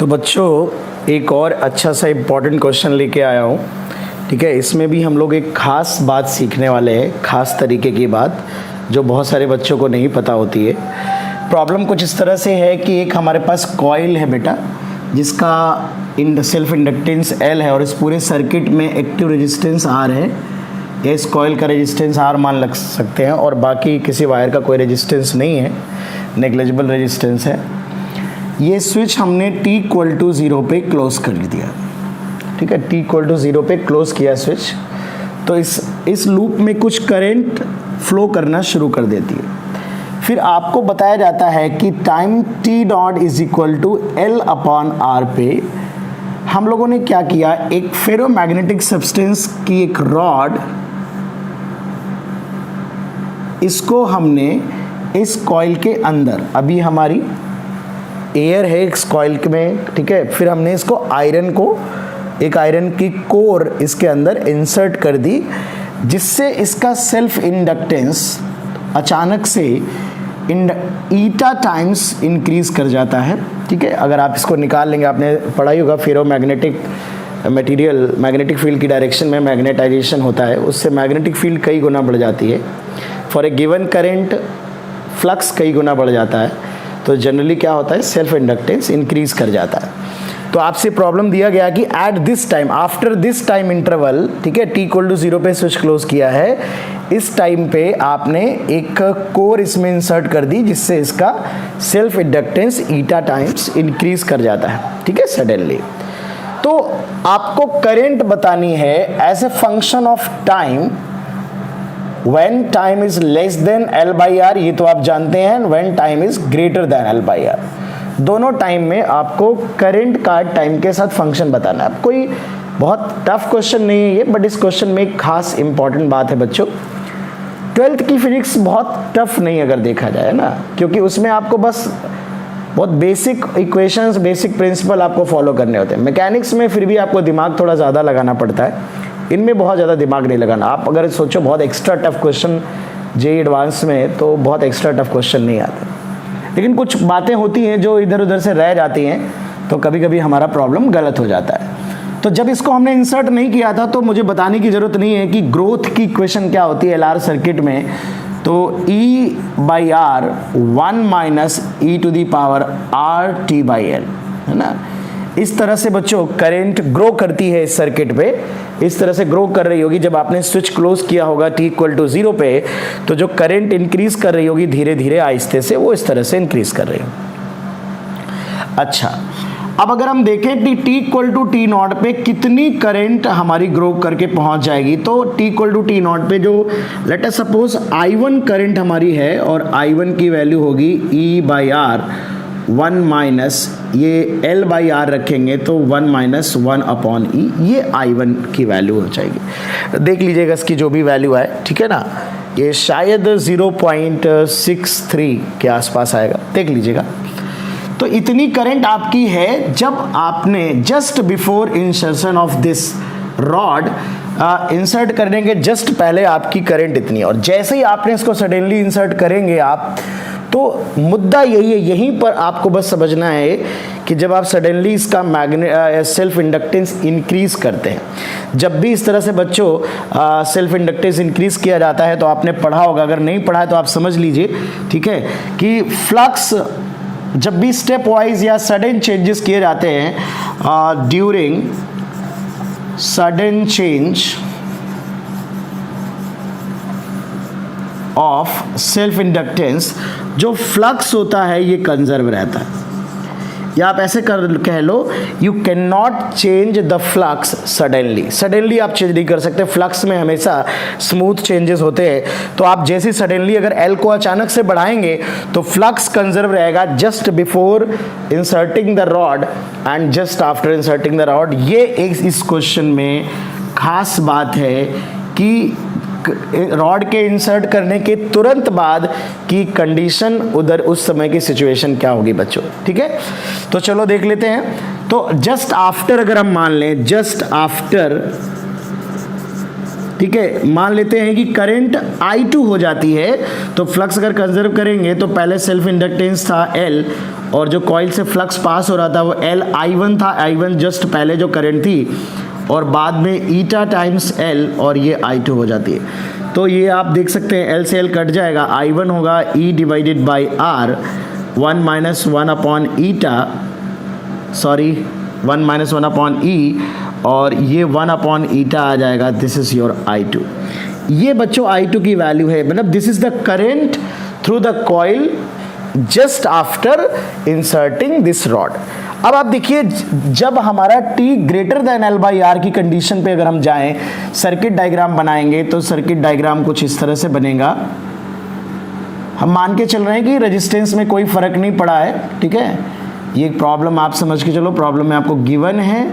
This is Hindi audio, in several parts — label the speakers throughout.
Speaker 1: तो बच्चों एक और अच्छा सा इम्पॉर्टेंट क्वेश्चन लेके आया हूँ। ठीक है, इसमें भी हम लोग एक ख़ास बात सीखने वाले हैं, ख़ास तरीके की बात जो बहुत सारे बच्चों को नहीं पता होती है। प्रॉब्लम कुछ इस तरह से है कि एक हमारे पास कॉइल है बेटा, जिसका सेल्फ इंडक्टेंस L है और इस पूरे सर्किट में एक्टिव रेजिस्टेंस R है। इस कॉइल का रेजिस्टेंस R मान लग सकते हैं और बाकी किसी वायर का कोई रेजिस्टेंस नहीं है, नेग्लिजिबल रेजिस्टेंस है। ये स्विच हमने t=0 पे क्लोज कर दिया। ठीक है, t=0 पे क्लोज किया स्विच, तो इस लूप में कुछ करंट फ्लो करना शुरू कर देती है। फिर आपको बताया जाता है कि टाइम t0 = L/R पे हम लोगों ने क्या किया, एक फेरोमैग्नेटिक सब्सटेंस की एक रॉड, इसको हमने इस कॉइल के अंदर, अभी हमारी एयर है इस कॉइल में, ठीक है, फिर हमने इसको एक आयरन की कोर इसके अंदर इंसर्ट कर दी, जिससे इसका सेल्फ इंडक्टेंस अचानक से ईटा टाइम्स इंक्रीज कर जाता है। ठीक है, अगर आप इसको निकाल लेंगे, आपने पढ़ा ही होगा फेरोमैग्नेटिक मटेरियल, मैग्नेटिक फील्ड की डायरेक्शन में मैग्नेटाइजेशन होता है, उससे मैग्नेटिक फील्ड कई गुना बढ़ जाती है। For a given current flux कई गुना बढ़ जाता है, तो जनरली क्या होता है, सेल्फ इंडक्टेंस इंक्रीज कर जाता है। तो आपसे प्रॉब्लम दिया गया कि at this time, after this time interval, ठीक है, t=0 पे स्विच क्लोज किया है, इस टाइम पे आपने एक कोर इसमें इंसर्ट कर दी, जिससे इसका self inductance eta times increase कर जाता है। ठीक है, सडनली। तो आपको करंट बतानी है as a function of time, when time is less than L/R, ये तो आप जानते हैं, when time is greater than L/R। दोनों टाइम में आपको करंट का टाइम के साथ फंक्शन बताना है। कोई बहुत टफ क्वेश्चन नहीं है ये, बट इस क्वेश्चन में एक खास इंपॉर्टेंट बात है बच्चों, 12th की फिजिक्स बहुत टफ नहीं अगर देखा जाए ना, क्योंकि उसमें आपको बस बहुत बेसिक इक्वेशंस, बेसिक प्रिंसिपल आपको फॉलो करने होते हैं। मैकेनिक्स में फिर भी आपको दिमाग थोड़ा ज़्यादा लगाना पड़ता है, इनमें बहुत ज़्यादा दिमाग नहीं लगाना। आप अगर सोचो बहुत extra tough question JEE advance में, तो बहुत एक्स्ट्रा टफ क्वेश्चन नहीं आते, लेकिन कुछ बातें होती हैं जो इधर उधर से रह जाती हैं, तो कभी कभी हमारा प्रॉब्लम गलत हो जाता है। तो जब इसको हमने इंसर्ट नहीं किया था, तो मुझे बताने की ज़रूरत नहीं है कि ग्रोथ की इक्वेशन क्या होती है LR सर्किट में। तो E/R 1 - e⁻RT/L है ना। इस तरह से बच्चों करंट ग्रो करती है इस सर्किट पे, इस तरह से ग्रो कर रही होगी। जब आपने स्विच क्लोज किया होगा t=0 पे, तो जो करंट इंक्रीज कर रही होगी धीरे धीरे आहिस्ते से, वो इस तरह से इंक्रीज कर रही होगी। अच्छा, अब अगर हम देखें कि t=T0 पे कितनी करंट हमारी ग्रो करके पहुंच जाएगी, तो t=T0 पे जो let us suppose I1 current हमारी है, और I1 की वैल्यू होगी E/R 1 - ये L/R रखेंगे तो 1 - 1/E, ये I1 की वैल्यू हो जाएगी। देख लीजिएगा इसकी जो भी वैल्यू है, ठीक है ना, ये शायद 0.63 के आसपास आएगा, देख लीजिएगा। तो इतनी करंट आपकी है जब आपने just before insertion of this rod, insert करने के जस्ट पहले आपकी करंट इतनी, और जैसे ही आपने इसको सडनली इंसर्ट करेंगे आप, तो मुद्दा यही है, यहीं पर आपको बस समझना है कि जब आप सडनली इसका सेल्फ इंडक्टेंस इंक्रीज करते हैं, जब भी इस तरह से बच्चों सेल्फ इंडक्टेंस इंक्रीज किया जाता है, तो आपने पढ़ा होगा, अगर नहीं पढ़ा है तो आप समझ लीजिए, ठीक है, कि फ्लक्स जब भी स्टेप वाइज या सडन चेंजेस किए जाते हैं, during sudden change of self inductance, जो फ्लक्स होता है ये कंजर्व रहता है, या आप ऐसे कह लो, you can not change the flux suddenly आप चेंज नहीं कर सकते। फ्लक्स में हमेशा स्मूथ चेंजेस होते हैं, तो आप जैसे सडनली अगर L को अचानक से बढ़ाएंगे तो फ्लक्स कंजर्व रहेगा just before inserting the rod and just after inserting the rod. ये एक इस क्वेश्चन में खास बात है कि रॉड के इंसर्ट करने के तुरंत बाद की कंडीशन, उधर उस समय की सिचुएशन क्या होगी बच्चों। ठीक है, तो चलो देख लेते हैं। तो जस्ट आफ्टर अगर हम मान लें, जस्ट आफ्टर ठीक है, मान लेते हैं कि करंट I2 हो जाती है, तो फ्लक्स अगर कंजर्व करेंगे तो पहले सेल्फ इंडक्टेंस था L, और जो कॉइल से फ्लक्स पास हो रहा था वो L I1 था, I1 जस्ट पहले जो करंट थी, और बाद में ईटा टाइम्स L, और ये I2 हो जाती है। तो ये आप देख सकते हैं L से L कट जाएगा, I1 होगा E divided by R, 1 minus 1 upon eta, sorry 1 minus 1 upon E, और ये 1 अपॉन ईटा आ जाएगा, दिस इज योर I2। ये बच्चों I2 की वैल्यू है, मतलब this is the current through the coil just after inserting this rod. अब आप देखिए, जब हमारा T greater than L by R की कंडीशन पे अगर हम जाएं, सर्किट डायग्राम बनाएंगे तो सर्किट डायग्राम कुछ इस तरह से बनेगा। हम मान के चल रहे हैं कि रेजिस्टेंस में कोई फर्क नहीं पड़ा है, ठीक है, ये प्रॉब्लम आप समझ के चलो, प्रॉब्लम में आपको गिवन है,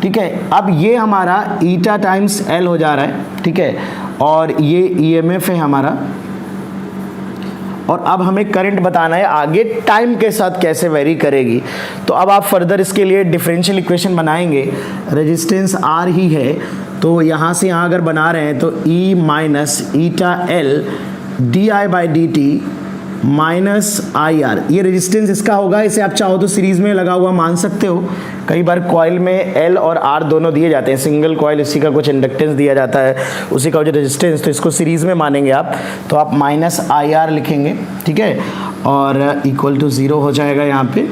Speaker 1: ठीक है। अब ये हमारा ईटा टाइम्स L हो जा रहा है, ठीक है, और ये EMF है हमारा, और अब हमें करंट बताना है आगे टाइम के साथ कैसे वेरी करेगी। तो अब आप फर्दर इसके लिए डिफरेंशियल इक्वेशन बनाएंगे, रेजिस्टेंस R ही है, तो यहाँ से यहाँ अगर बना रहे हैं तो E minus eta L di/dt minus IR, ये रेजिस्टेंस इसका होगा। इसे आप चाहो तो सीरीज में लगा हुआ मान सकते हो, कई बार कॉइल में L और R दोनों दिए जाते हैं, सिंगल कॉइल इसी का कुछ इंडक्टेंस दिया जाता है, उसी का जो रेजिस्टेंस, तो इसको सीरीज में मानेंगे आप, तो आप माइनस IR लिखेंगे, ठीक है, और इक्वल टू 0 हो जाएगा यहाँ पे।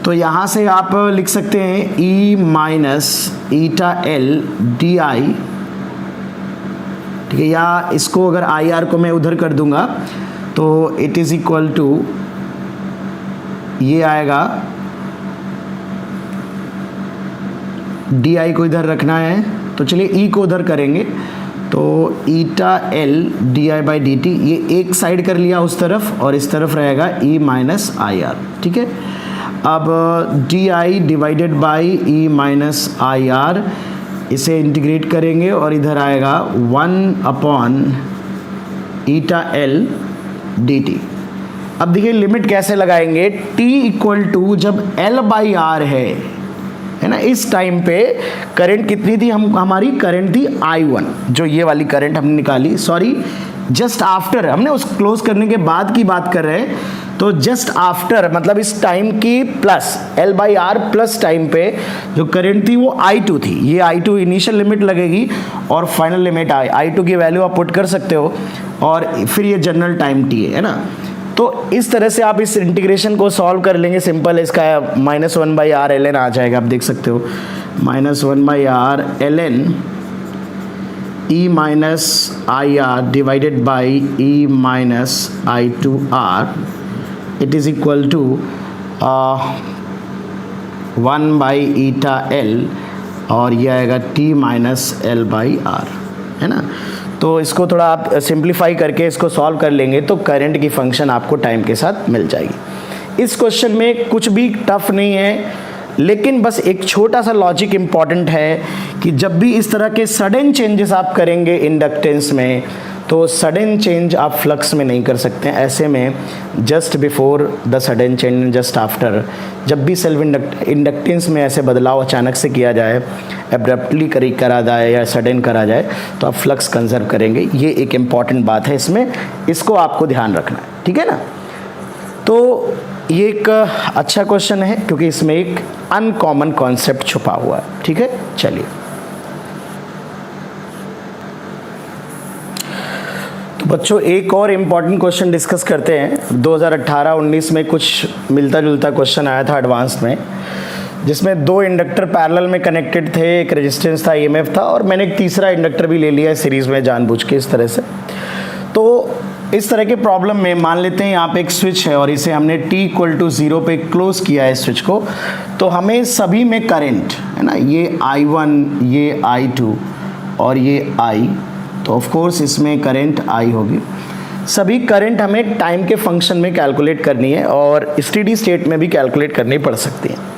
Speaker 1: तो यहाँ से आप लिख सकते हैं E minus eta L di, ठीक है, या इसको अगर IR को मैं उधर कर दूंगा तो इट इज इक्वल टू, ये आएगा, di को इधर रखना है तो चलिए E को उधर करेंगे, तो ईटा L di/dt, ये एक साइड कर लिया उस तरफ, और इस तरफ रहेगा E माइनस IR, ठीक है। अब di divided by E minus IR, इसे इंटीग्रेट करेंगे और इधर आएगा 1 अपॉन ईटा L dt। अब देखिए लिमिट कैसे लगाएंगे, t इक्वल टू जब L बाई R है ना, इस टाइम पे करंट कितनी थी, हमारी करंट थी I1, जो ये वाली करंट हमने निकाली, सॉरी जस्ट आफ्टर, हमने उस क्लोज करने के बाद की बात कर रहे हैं, तो जस्ट आफ्टर मतलब इस टाइम की plus L by R plus time पे जो करंट थी वो I2 थी। ये I2 इनिशियल लिमिट लगेगी और फाइनल लिमिट I2 की वैल्यू आप पुट कर सकते हो, और फिर ये जनरल टाइम t है ना। तो इस तरह से आप इस इंटीग्रेशन को सॉल्व कर लेंगे, सिंपल है, इसका minus 1 by R L N आ जाएगा, आप देख सकते हो, minus 1 by R L N E minus I R divided by E minus I2R, it is equal to 1 by eta L, और ये आएगा T minus L by R, है ना। तो इसको थोड़ा आप सिंप्लीफाई करके इसको सॉल्व कर लेंगे तो करंट की फंक्शन आपको टाइम के साथ मिल जाएगी। इस क्वेश्चन में कुछ भी टफ नहीं है, लेकिन बस एक छोटा सा लॉजिक इम्पॉर्टेंट है कि जब भी इस तरह के सडन चेंजेस आप करेंगे इंडक्टेंस में, तो सडन चेंज आप फ्लक्स में नहीं कर सकते। ऐसे में just before the sudden change, just after, जब भी सेल्फ इंडक्टेंस में ऐसे बदलाव अचानक से किया जाए, एब्रप्टली करा जाए या सडन करा जाए, तो आप फ्लक्स कंजर्व करेंगे। ये एक इम्पॉर्टेंट बात है इसमें, इसको आपको ध्यान रखना है, ठीक है ना। तो ये एक अच्छा क्वेश्चन है क्योंकि इसमें एक अनकॉमन कॉन्सेप्ट छुपा हुआ है, ठीक है। चलिए, तो बच्चों एक और इम्पॉर्टेंट क्वेश्चन डिस्कस करते हैं। 2018-19 में कुछ मिलता जुलता क्वेश्चन आया था एडवांस में, जिसमें 2 इंडक्टर पैरेलल में कनेक्टेड थे, एक रेजिस्टेंस था, ईएमएफ था, और मैंने एक तीसरा इंडक्टर भी ले लिया है सीरीज में जानबूझ के इस तरह से। तो इस तरह के प्रॉब्लम में मान लेते हैं यहाँ पे एक स्विच है और इसे हमने t इक्वल टू 0 पे क्लोज किया है स्विच को, तो हमें सभी में करंट है ना, ये I1, ये I2 और ये I, तो ऑफ कोर्स इसमें करंट I होगी। सभी करंट हमें टाइम के फंक्शन में कैलकुलेट करनी है और स्टेडी स्टेट में भी कैलकुलेट करनी पड़ सकती है।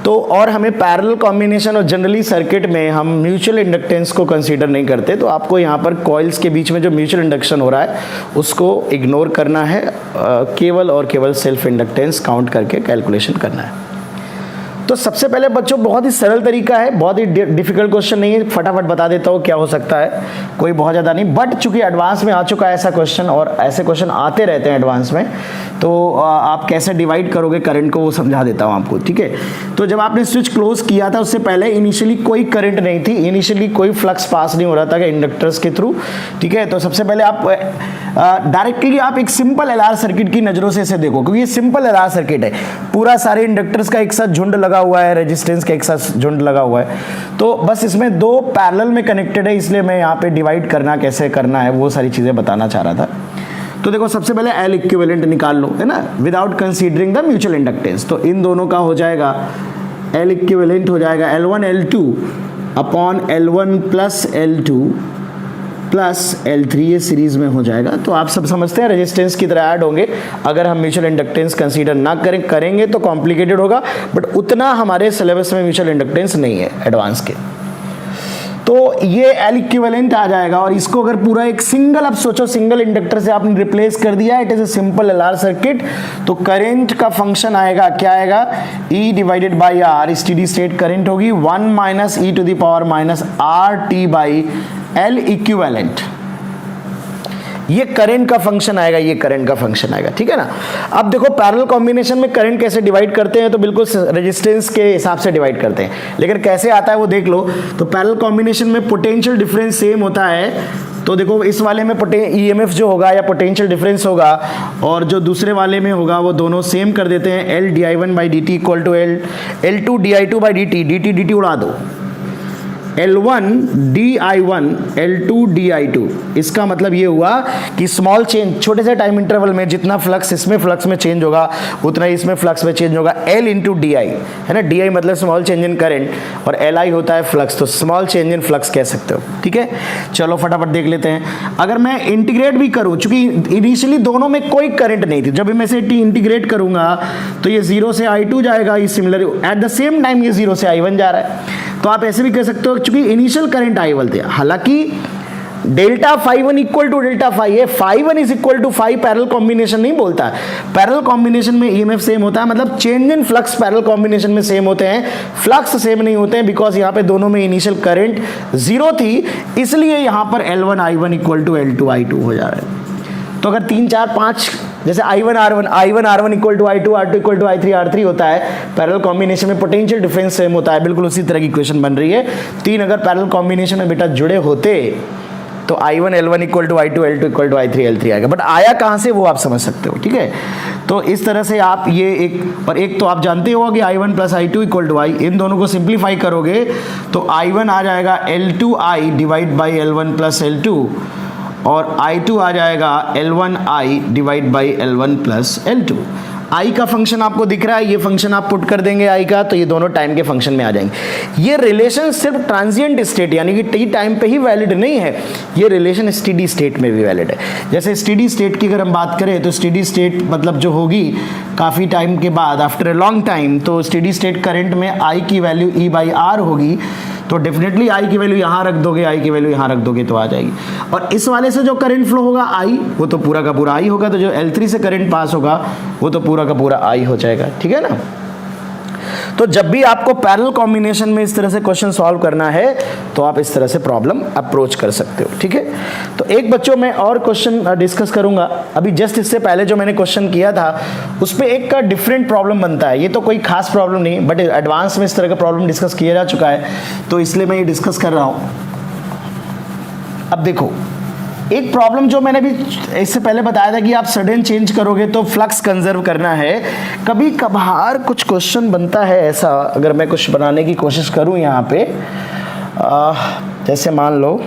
Speaker 1: तो और हमें पैरेलल कॉम्बिनेशन और जनरली सर्किट में हम म्यूचुअल इंडक्टेंस को कंसीडर नहीं करते, तो आपको यहाँ पर कॉइल्स के बीच में जो म्यूचुअल इंडक्शन हो रहा है उसको इग्नोर करना है, केवल और केवल सेल्फ इंडक्टेंस काउंट करके कैलकुलेशन करना है। तो सबसे पहले बच्चों बहुत ही सरल तरीका है, बहुत ही डिफिकल्ट क्वेश्चन नहीं है, फटाफट बता देता हूँ क्या हो सकता है, कोई बहुत ज़्यादा नहीं, बट चूंकि एडवांस में आ चुका है ऐसा क्वेश्चन और ऐसे क्वेश्चन आते रहते हैं एडवांस में, तो आप कैसे डिवाइड करोगे करंट को वो समझा देता हूँ आपको, ठीक है। तो जब आपने स्विच क्लोज किया था उससे पहले इनिशियली कोई करंट नहीं थी, इनिशियली कोई फ्लक्स पास नहीं हो रहा था कि इंडक्टर्स के थ्रू, ठीक है। तो सबसे पहले आप डायरेक्टली आप एक सिंपल एलआर सर्किट की नज़रों से इसे देखो, क्योंकि ये सिंपल एलआर सर्किट है, पूरा सारे इंडक्टर्स का एक साथ झुंड लगा हुआ है, रेजिस्टेंस का एक साथ झुंड लगा हुआ है, तो बस इसमें दो पैरेलल में कनेक्टेड है, इसलिए मैं यहाँ पे डिवाइड करना कैसे करना है वो सारी चीज़ें बताना चाह रहा था। तो देखो सबसे पहले L इक्विवेलेंट निकाल लो, है ना, without considering the mutual inductance. तो इन दोनों का हो जाएगा L इक्विवेलेंट हो जाएगा L1 L2 upon L1 plus L2 plus L3, ये सीरीज में हो जाएगा। तो आप सब समझते हैं रेजिस्टेंस की तरह ऐड होंगे, अगर हम म्यूचुअल इंडक्टेंस कंसीडर ना करेंगे तो कॉम्प्लिकेटेड होगा, बट उतना हमारे सिलेबस में म्यूचुअल इंडक्टेंस नहीं है एडवांस के। तो ये L इक्विवेलेंट आ जाएगा, और इसको अगर पूरा एक सिंगल, अब सोचो सिंगल इंडक्टर से आपने रिप्लेस कर दिया, it is a simple LR circuit, तो करंट का फंक्शन आएगा, क्या आएगा, E divided by R, steady state current होगी 1 minus E to the power minus RT by L equivalent, ये करंट का फंक्शन आएगा, ये करंट का फंक्शन आएगा, ठीक है ना। अब देखो पैरेलल कॉम्बिनेशन में करंट कैसे डिवाइड करते हैं, तो बिल्कुल रेजिस्टेंस के हिसाब से डिवाइड करते हैं, लेकिन कैसे आता है वो देख लो। तो पैरेलल कॉम्बिनेशन में पोटेंशियल डिफरेंस सेम होता है, तो देखो इस वाले में ईएमएफ जो होगा या पोटेंशियल डिफरेंस होगा, और जो दूसरे वाले में होगा वो दोनों सेम कर देते हैं, L di1 by dt equal to L2 di2 by dt उड़ा दो, L1 di1 L2 di2, इसका मतलब ये हुआ कि स्मॉल चेंज, छोटे से टाइम इंटरवल में जितना फ्लक्स इसमें फ्लक्स में चेंज होगा उतना ही इसमें फ्लक्स में चेंज होगा, L इंटू डी आई, है ना, डी आई मतलब स्मॉल चेंज इन करंट और एल आई होता है फ्लक्स, तो स्मॉल चेंज इन फ्लक्स कह सकते हो, ठीक है। चलो फटाफट देख लेते हैं। अगर मैं इंटीग्रेट भी करूं, चूंकि इनिशियली दोनों में कोई करंट नहीं थी, जब मैं इसे इंटीग्रेट करूंगा तो ये 0 से I2 जाएगा, ये similar at the same time ये 0 से I1 जा रहा है, तो आप ऐसे भी कह सकते हो चूंकि इनिशियल करंट I1 थे, हालांकि delta phi one equal to delta phi है, phi one is equal to phi, parallel combination नहीं बोलता है, पैरेलल कॉम्बिनेशन में ईएमएफ सेम होता है, मतलब change in flux parallel combination में सेम होते हैं, फ्लक्स सेम नहीं होते हैं, बिकॉज यहाँ पे दोनों में इनिशियल करंट 0 थी, इसलिए यहाँ पर L1 I1 equal to L2 I2 हो जा रहा है। तो अगर 3 4 5 जैसे I1 R1 equal to I2 R2 equal to I3 R3 होता है, पैरेलल कॉम्बिनेशन में पोटेंशियल डिफरेंस सेम होता है, बिल्कुल उसी तरह की इक्वेशन बन रही है। 3 अगर पैरेलल कॉम्बिनेशन में बेटा जुड़े होते तो I1 L1 equal to I2 L2 equal to I3 L3 आएगा, बट आया कहाँ से वो आप समझ सकते हो, ठीक है। तो इस तरह से आप ये एक, और एक तो आप जानते हो कि I1 plus I2 equal to I, इन दोनों को सिंप्लीफाई करोगे तो I1 आ जाएगा L2I divide by L1 plus L2, और I2 आ जाएगा L1I divide by L1 plus L2। I का फंक्शन आपको दिख रहा है, ये फंक्शन आप पुट कर देंगे I का, तो ये दोनों टाइम के फंक्शन में आ जाएंगे। ये रिलेशन सिर्फ ट्रांजिएंट स्टेट यानी कि टी टाइम पे ही वैलिड नहीं है, ये रिलेशन स्टेडी स्टेट में भी वैलिड है। जैसे स्टेडी स्टेट की अगर हम बात करें तो स्टेडी स्टेट मतलब जो होगी काफ़ी टाइम के बाद, आफ्टर ए लॉन्ग टाइम, तो स्टेडी स्टेट करंट में I की वैल्यू E बाई R होगी, तो डेफिनेटली I की वैल्यू यहाँ रख दोगे, I की वैल्यू यहाँ रख दोगे तो आ जाएगी। और इस वाले से जो करंट फ्लो होगा I, वो तो पूरा का पूरा I होगा, तो जो L3 से करंट पास होगा वो तो पूरा का पूरा I हो जाएगा, ठीक है ना। तो जब भी आपको पैरेलल कॉम्बिनेशन में इस तरह से क्वेश्चन सॉल्व करना है तो आप इस तरह से प्रॉब्लम अप्रोच कर सकते हो, ठीक है। तो एक बच्चों में और क्वेश्चन डिस्कस करूंगा, अभी जस्ट इससे पहले जो मैंने क्वेश्चन किया था उस पर एक का डिफरेंट प्रॉब्लम बनता है, ये तो कोई खास प्रॉब्लम नहीं, बट एडवांस में इस तरह का प्रॉब्लम डिस्कस किया जा चुका है, तो इसलिए मैं ये डिस्कस कर रहा हूँ। अब देखो एक प्रॉब्लम जो मैंने भी इससे पहले बताया था कि आप सडन चेंज करोगे तो फ्लक्स कंजर्व करना है। कभी कभार कुछ क्वेश्चन बनता है ऐसा, अगर मैं कुछ बनाने की कोशिश करूं यहाँ पे, जैसे मान लो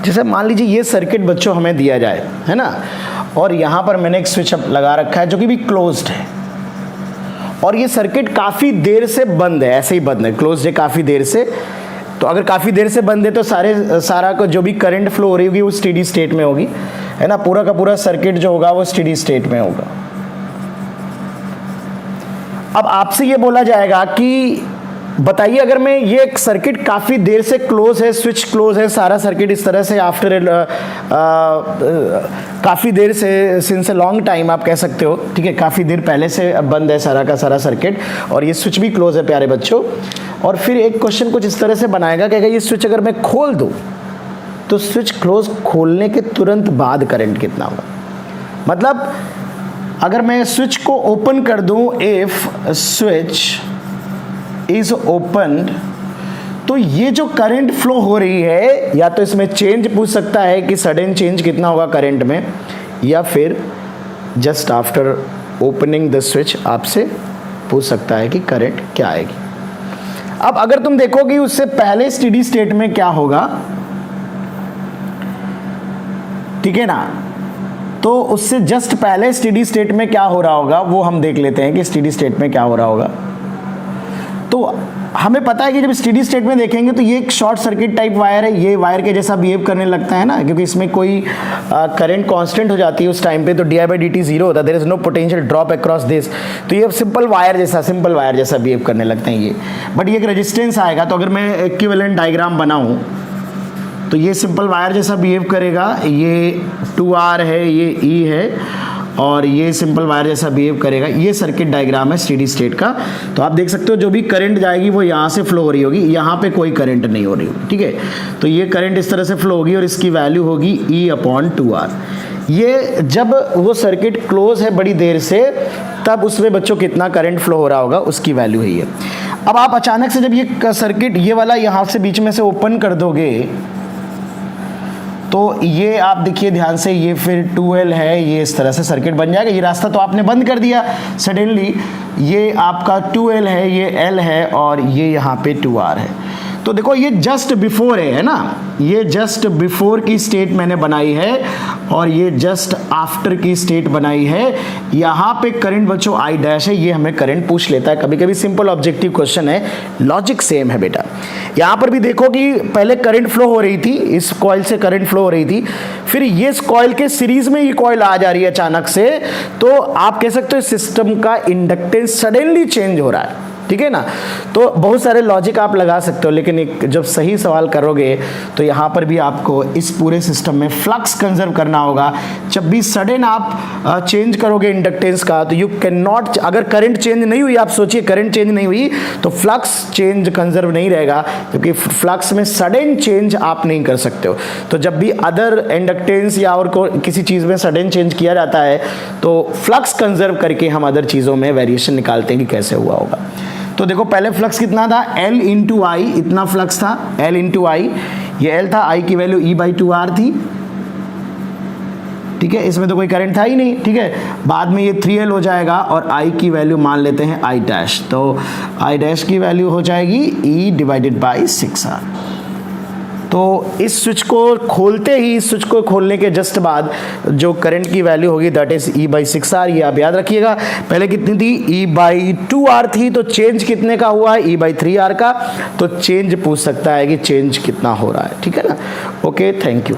Speaker 1: जैसे मान लीजिए ये सर्किट बच्चों हमें दिया जाए, है ना, और यहाँ पर मैंने एक स्विच लगा रखा है जो कि भी क्लोज्ड है, और ये सर्किट काफ़ी देर से बंद है, ऐसे ही बंद है, क्लोज्ड है काफ़ी देर से। तो अगर काफ़ी देर से बंद है तो सारा को जो भी करंट फ्लो हो रही होगी वो स्टेडी स्टेट में होगी, है ना, पूरा का पूरा सर्किट जो होगा वो स्टेडी स्टेट में होगा। अब आपसे ये बोला जाएगा कि बताइए अगर मैं ये एक सर्किट काफ़ी देर से क्लोज है, स्विच क्लोज है, सारा सर्किट इस तरह से आफ्टर काफ़ी देर से, सिंस ए लॉन्ग टाइम आप कह सकते हो, ठीक है, काफ़ी देर पहले से बंद है सारा का सारा सर्किट, और ये स्विच भी क्लोज है प्यारे बच्चों। और फिर एक क्वेश्चन कुछ इस तरह से बनाएगा कि अगर ये स्विच अगर मैं खोल दूँ तो स्विच क्लोज खोलने के तुरंत बाद करंट कितना होगा। मतलब अगर मैं स्विच को ओपन कर दूं, इफ स्विच इज ओपन, तो ये जो करंट फ्लो हो रही है, या तो इसमें चेंज पूछ सकता है कि सडन चेंज कितना होगा करंट में, या फिर just after opening the switch आपसे पूछ सकता है कि करंट क्या आएगी। अब अगर तुम देखो कि उससे पहले स्टेडी स्टेट में क्या होगा, ठीक है ना, तो उससे जस्ट पहले स्टेडी स्टेट में क्या हो रहा होगा वो हम देख लेते हैं कि स्टेडी स्टेट में क्या हो रहा होगा। तो हमें पता है कि जब स्टेडी स्टेट में देखेंगे तो ये एक शॉर्ट सर्किट टाइप वायर है, ये वायर के जैसा बिहेव करने लगता है ना, क्योंकि इसमें कोई करंट कांस्टेंट हो जाती है उस टाइम पे, तो di/dt जीरो होता है, there is no potential drop across this, तो ये सिंपल वायर जैसा बिहेव करने लगते हैं ये। बट ये एक रेजिस्टेंस आएगा, तो अगर मैं इक्विवेलेंट डायग्राम बनाऊं तो ये सिंपल वायर जैसा बिहेव करेगा, ये 2R है, ये E है, और ये सिंपल वायर जैसा बिहेव करेगा। ये सर्किट डायग्राम है स्टेडी स्टेट का। तो आप देख सकते हो जो भी करंट जाएगी वो यहाँ से फ्लो हो रही होगी, यहाँ पे कोई करंट नहीं हो रही होगी, ठीक है। तो ये करंट इस तरह से फ्लो होगी और इसकी वैल्यू होगी E/2R। ये जब वो सर्किट क्लोज है बड़ी देर से, तब उसमें बच्चों कितना करंट फ्लो हो रहा होगा उसकी वैल्यू है ये। अब आप अचानक से जब ये सर्किट ये वाला यहाँ से बीच में से ओपन कर दोगे तो ये आप देखिए ध्यान से, ये फिर 2L है, ये इस तरह से सर्किट बन जाएगा। ये रास्ता तो आपने बंद कर दिया सडनली, ये आपका 2L है, ये L है, और ये यहाँ पे 2R है। तो देखो ये जस्ट बिफोर है ना, ये जस्ट बिफोर की स्टेट मैंने बनाई है, और ये जस्ट आफ्टर की स्टेट बनाई है। यहाँ पे करंट बच्चों I डैश है, ये हमें करंट पूछ लेता है कभी कभी, सिंपल ऑब्जेक्टिव क्वेश्चन है, लॉजिक सेम है बेटा। यहाँ पर भी देखो कि पहले करंट फ्लो हो रही थी, इस कॉइल से करंट फ्लो हो रही थी, फिर ये इस कॉइल के सीरीज में ये कॉइल आ जा रही है अचानक से, तो आप कह सकते हो सिस्टम का इंडक्टेंस सडनली चेंज हो रहा है, ठीक है ना। तो बहुत सारे लॉजिक आप लगा सकते हो, लेकिन एक जब सही सवाल करोगे तो यहाँ पर भी आपको इस पूरे सिस्टम में फ्लक्स कंजर्व करना होगा। जब भी सडन आप चेंज करोगे इंडक्टेंस का, तो यू कैन नॉट, अगर करंट चेंज नहीं हुई, आप सोचिए करंट चेंज नहीं हुई तो फ्लक्स चेंज कंजर्व नहीं रहेगा, क्योंकि फ्लक्स में सडन चेंज आप नहीं कर सकते हो। तो जब भी अदर इंडक्टेंस या और किसी चीज़ में सडन चेंज किया जाता है तो फ्लक्स कंजर्व करके हम अदर चीज़ों में वेरिएशन निकालते हैं कि कैसे हुआ होगा। तो देखो पहले फ्लक्स कितना था, L इंटू आई, इतना फ्लक्स था, L इंटू आई, ये L था, I की वैल्यू E/2R थी, ठीक है, इसमें तो कोई करंट था ही नहीं, ठीक है। बाद में ये 3L हो जाएगा और I की वैल्यू मान लेते हैं I डैश, तो I डैश की वैल्यू हो जाएगी E/6R। तो इस स्विच को खोलते ही, इस स्विच को खोलने के जस्ट बाद जो करंट की वैल्यू होगी दैट इज E/6R, ये आप याद रखिएगा। पहले कितनी थी, E/2R थी, तो चेंज कितने का हुआ है, E/3R का। तो चेंज पूछ सकता है कि चेंज कितना हो रहा है, ठीक है ना। Okay, thank you.